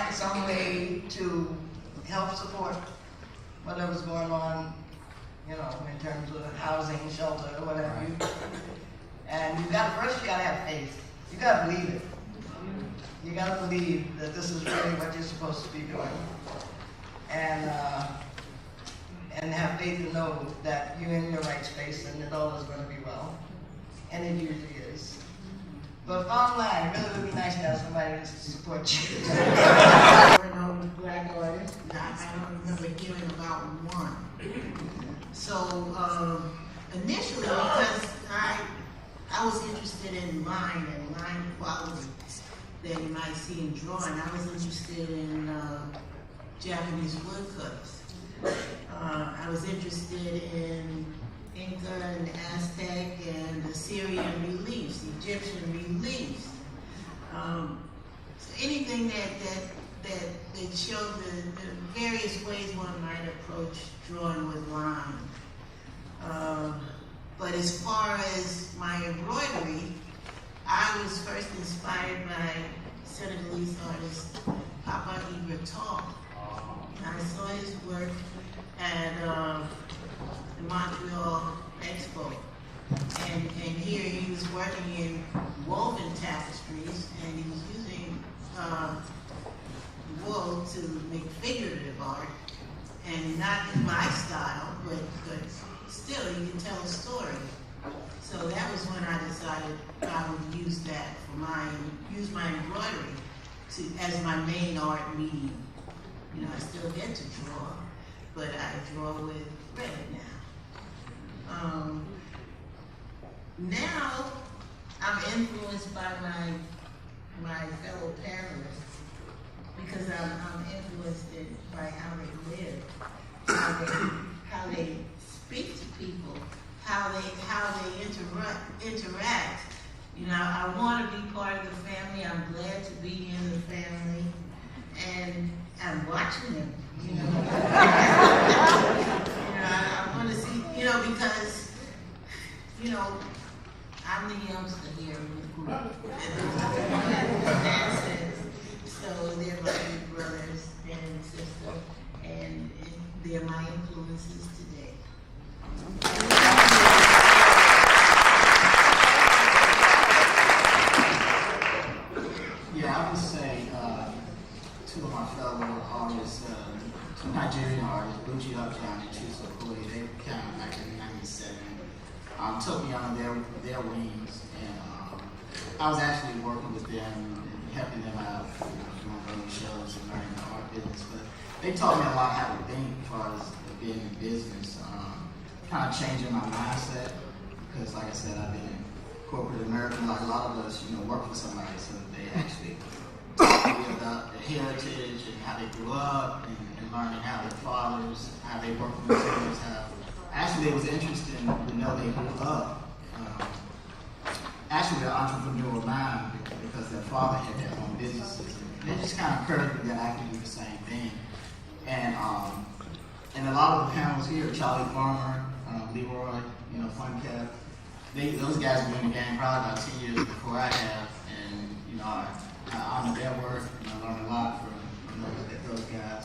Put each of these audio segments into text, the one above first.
find some way to help support whatever's going on, you know, in terms of housing, shelter, or whatever. And you gotta have faith. You gotta believe it. You gotta believe that this is really what you're supposed to be doing. And have faith to know that you're in the right space and that all is going to be well. And it usually is. But bottom line, it really would be nice to have somebody to support you. Black artists. I don't remember hearing about one. So initially, because I was interested in line and line quality that you might see in drawing. I was interested in Japanese woodcuts. I was interested in Inca and Aztec and Assyrian reliefs, Egyptian reliefs. So anything that showed the various ways one might approach drawing with line. But as far as my embroidery, I was first inspired by Senegalese artist Papa Ibra. I saw his work at the Montreal Expo. And here he was working in woven tapestries, and he was using wool to make figurative art. And not in my style, but still you can tell a story. So that was when I decided I would use that for use my embroidery as my main art medium. You know, I still get to draw, but I draw with red now. Now, I'm influenced by my fellow panelists because I'm influenced by how they live, how they speak to people, how they interact. You know, I want to be part of the family. I'm glad to be in the family, and I'm watching them. You know, I want to see. You know, because you know, I'm the youngster here in the group. So they're my big brothers and sister, and they're my influences today. Yeah, I would say two of my fellow artists, two Nigerian artists, Buchi Upjohn and Chuso Koi, they came out back in '97. Took me under their wings, and I was actually working with them and helping them out, doing road shows and learning the art business. But they taught me a lot how to think as far as being in business, kind of changing my mindset. Because, like I said, I've been in corporate America, like a lot of us, work for somebody, so they actually build up their heritage and how they grew up, and learning how their fathers, how they work for themselves, actually, it was interesting to know they grew up actually an entrepreneurial mind because their father had their own businesses. And they just kind of encouraged me that I could do the same thing. And a lot of the panels here, Charlie Farmer, Leroy, Fun Cap, those guys were in the game probably about 10 years before I have. And I honor their work, and I learned a lot from those guys.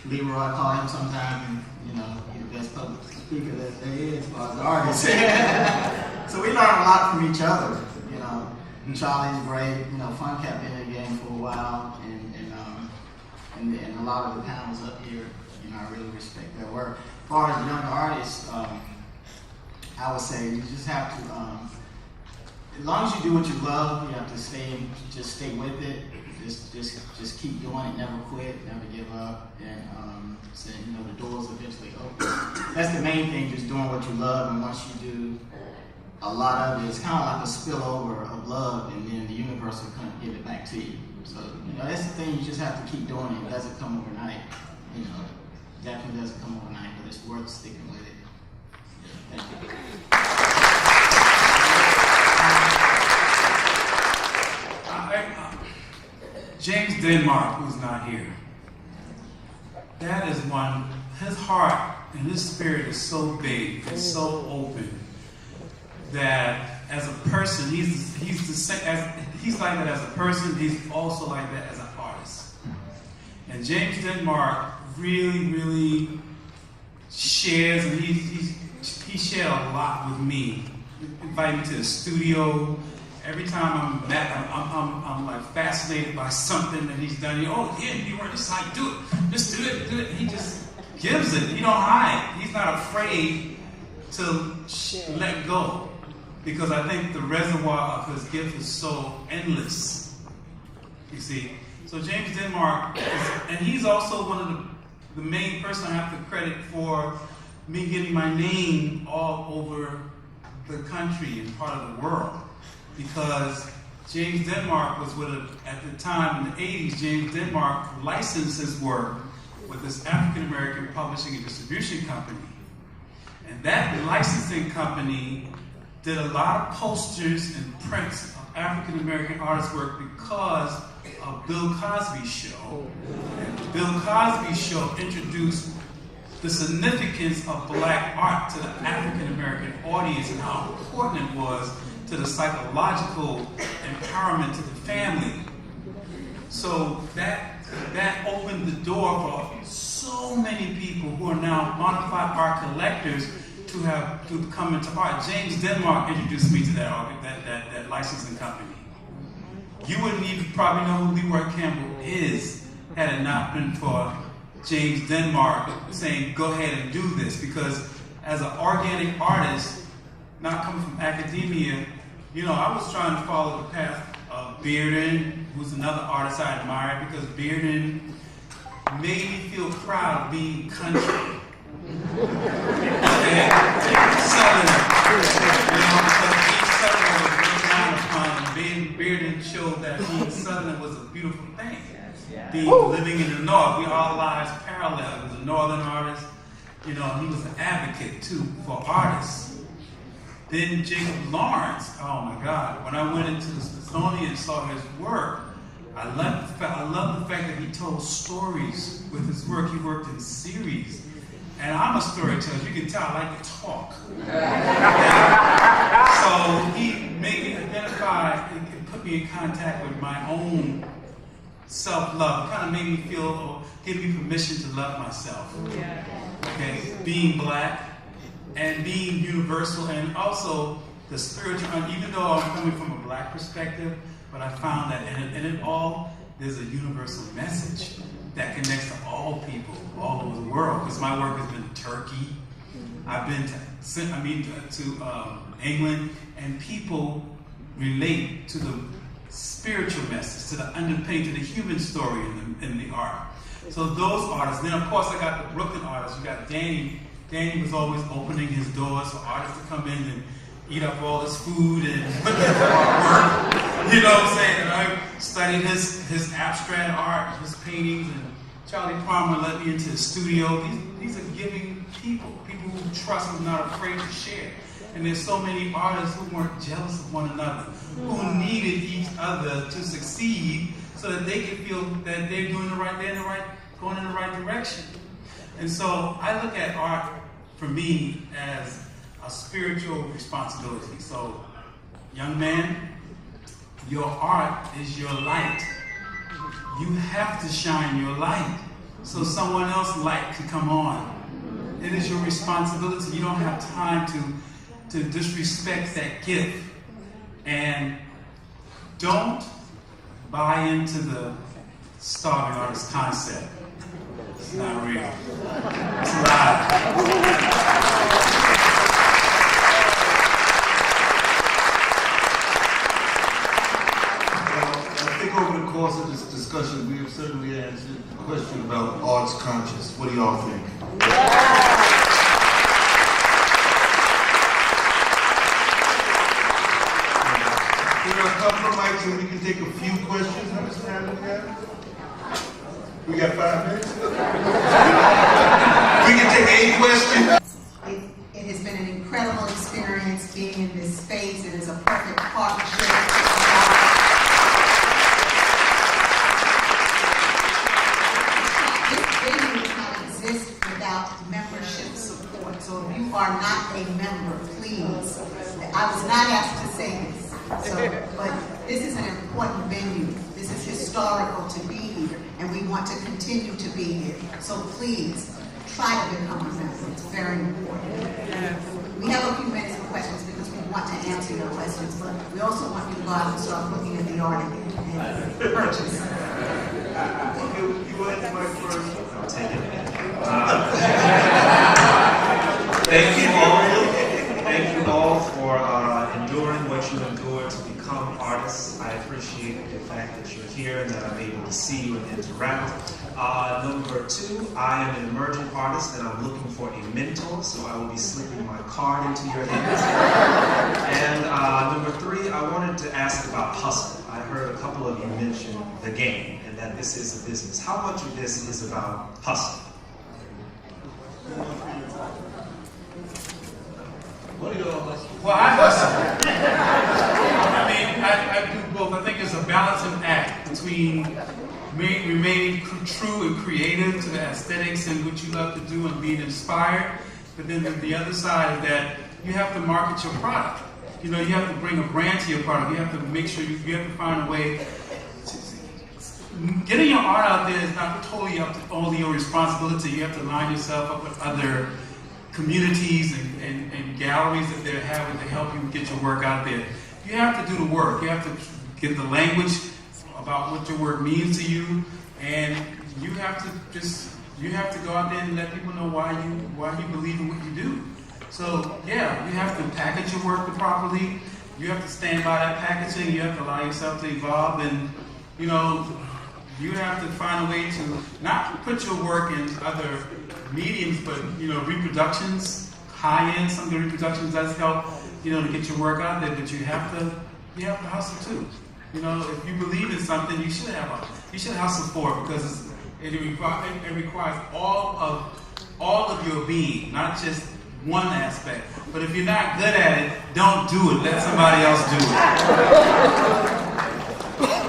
Leroy, I call him sometime, and he's the best public speaker that there is as far as the artist. So we learn a lot from each other, And Charlie's great, Fun Cap been in the game for a while, and a lot of the panels up here, I really respect their work. As far as younger artists, I would say you just have to, as long as you do what you love, you have to stay with it. Just keep doing it, never quit, never give up, and the doors eventually open. That's the main thing, just doing what you love, and once you do a lot of it, it's kind of like a spillover of love, and then the universe will kind of give it back to you. So, that's the thing, you just have to keep doing it. It doesn't come overnight, definitely doesn't come overnight, but it's worth sticking with it. Yeah, thank you. James Denmark, who's not here, that is one, his heart and his spirit is so big, it's so open, that as a person, he's the same, he's like that as a person, he's also like that as an artist. And James Denmark really shares, and he shared a lot with me. Invite me to the studio. Every time I'm like fascinated by something that he's done. Oh yeah, you were just like do it, just do it. He just gives it. He don't hide. He's not afraid to let go, because I think the reservoir of his gift is so endless. You see, so James Denmark, and he's also one of the main person I have to credit for me getting my name all over the country and part of the world, because James Denmark was at the time in the 80s, James Denmark licensed his work with this African American publishing and distribution company. And that licensing company did a lot of posters and prints of African American artists' work because of Bill Cosby's show. And Bill Cosby's show introduced the significance of black art to the African American audience and how important it was to the psychological empowerment to the family. So that opened the door for so many people who are now bona fide art collectors to come into art. James Denmark introduced me to that licensing company. You wouldn't even probably know who Leroy Campbell is had it not been for James Denmark saying, go ahead and do this. Because as an organic artist, not coming from academia, I was trying to follow the path of Bearden, who's another artist I admire, because Bearden made me feel proud of being country. Southern, because being Southern was looked down upon, and Bearden showed that being Southern was a beautiful thing. Living in the North, our lives parallel. He was a Northern artist, he was an advocate too for artists. Then Jacob Lawrence, oh my God, when I went into the Smithsonian and saw his work, I love the fact that he told stories with his work. He worked in series. And I'm a storyteller, as you can tell, I like to talk. So he made me identify and put me in contact with my own self-love. It kind of made me feel, give me permission to love myself. Okay, being black and being universal, and also the spiritual, even though I'm coming from a black perspective, but I found that in it all, there's a universal message that connects to all people all over the world. Because my work has been in Turkey, I've been to England, and people relate to the spiritual message, to the underpinning, to the human story in the art. So those artists. Then of course I got the Brooklyn artists. You got Danny. Danny was always opening his doors for artists to come in and eat up all his food and put that hard work. You know what I'm saying? And I studied his abstract art, his paintings, and Charlie Palmer let me into the studio. These are giving people who trust and not afraid to share. And there's so many artists who weren't jealous of one another, who needed each other to succeed so that they could feel that they're going in the right direction. And so I look at art for me as a spiritual responsibility. So, young man, your art is your light. You have to shine your light so someone else's light can come on. It is your responsibility. You don't have time to disrespect that gift. And don't buy into the starving artist concept. It's not real. It's a lie. I think over the course of this discussion, we have certainly answered the question about arts conscious. What do y'all think? There are a couple of mics and we can take a few questions. How much time do we have? We got 5 minutes? We can take 8 questions. It has been an incredible experience being in this space. It is a perfect partnership. This venue cannot exist without membership support. So if you are not a member, please. I was not asked to say this. But this is an important venue. This is historical to be here. and we want to continue to be here. So please, try to become a member. It's very important. We have a few minutes for questions because we want to answer your questions, but we also want you to go out and start looking at the art and purchase. Okay, you go ahead, Mike, first. I'll take it. Thank you all for enduring what you endured to become artists. I appreciate the fact that you're here and that I'm able to see you and interact. Number 2, I am an emerging artist and I'm looking for a mentor, so I will be slipping my card into your hands. And number 3, I wanted to ask about hustle. I heard a couple of you mention the game and that this is a business. How much of this is about hustle? Well, I hustle. I mean, I do both. I think it's a balancing act between remaining true and creative to the aesthetics and what you love to do and being inspired. But then the other side is that you have to market your product. You know, you have to bring a brand to your product. You have to make sure you have to find a way. Getting your art out there is not totally up to only your responsibility. You have to line yourself up with other communities and galleries that they're having to help you get your work out there. You have to do the work. You have to get the language about what your work means to you, and you have to go out there and let people know why you believe in what you do. So yeah, you have to package your work properly. You have to stand by that packaging. You have to allow yourself to evolve, and you know, you have to find a way to not put your work in other mediums, but you know, reproductions, high-end. Some of the reproductions does help, you know, to get your work out there. But you have to hustle too. You know, if you believe in something, you should hustle for it because it requires all of your being, not just one aspect. But if you're not good at it, don't do it. Let somebody else do it.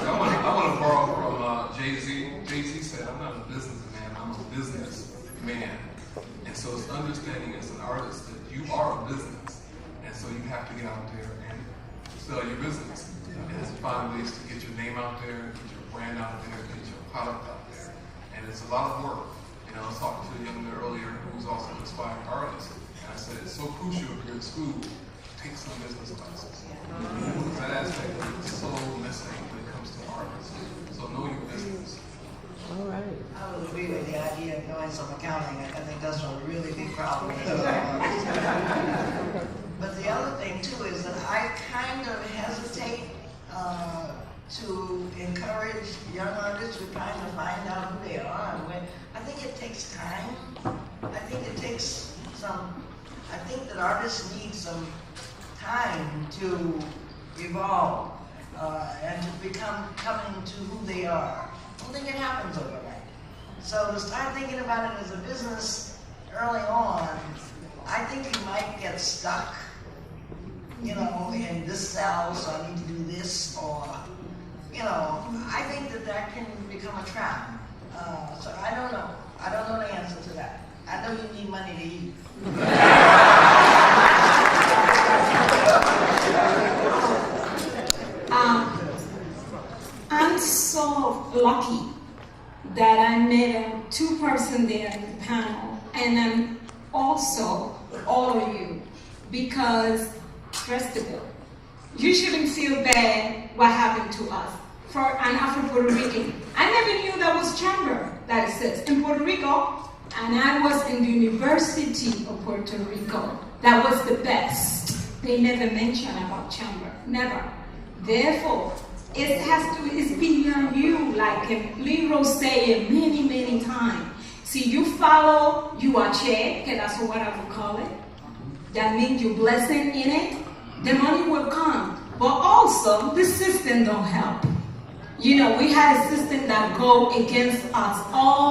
I want to borrow from Jay-Z. Jay-Z said, "I'm not a businessman, I'm a businessman." And so it's understanding as an artist that you are a business. And so you have to get out there and sell your business. And find ways to get your name out there, get your brand out there, get your product out there. And it's a lot of work. You know, I was talking to a young man earlier who's also an inspiring artist. And I said, it's so crucial if you're in school, take some business classes. Because that aspect is so missing when it comes to artists. So know your business. All right. I would agree with the idea of knowing some accounting. I think that's a really big problem. But the other thing too is that I kind of hesitate to encourage young artists who are trying to find out who they are and when. I think it takes time. I think that artists need some time to evolve and to coming to who they are. I don't think it happens overnight. So to start thinking about it as a business early on, I think you might get stuck, you know, in this sells, so I need to do this, or, you know, I think that can become a trap. So I don't know. I don't know the answer to that. I know you need money to eat. I'm so lucky that I met two persons there in the panel, and I'm also all of you, because first of all, you shouldn't feel bad what happened to us. For an Afro-Puerto Rican, I never knew that was Schomburg that exists in Puerto Rico, and I was in the University of Puerto Rico. That was the best. They never mentioned about Schomburg, never. Therefore, it's beyond you, like Leroy said many, many times. See, you follow, you are check, and that's what I would call it. That means you're blessing in it. The money will come, but also the system don't help. You know, we had a system that go against us all.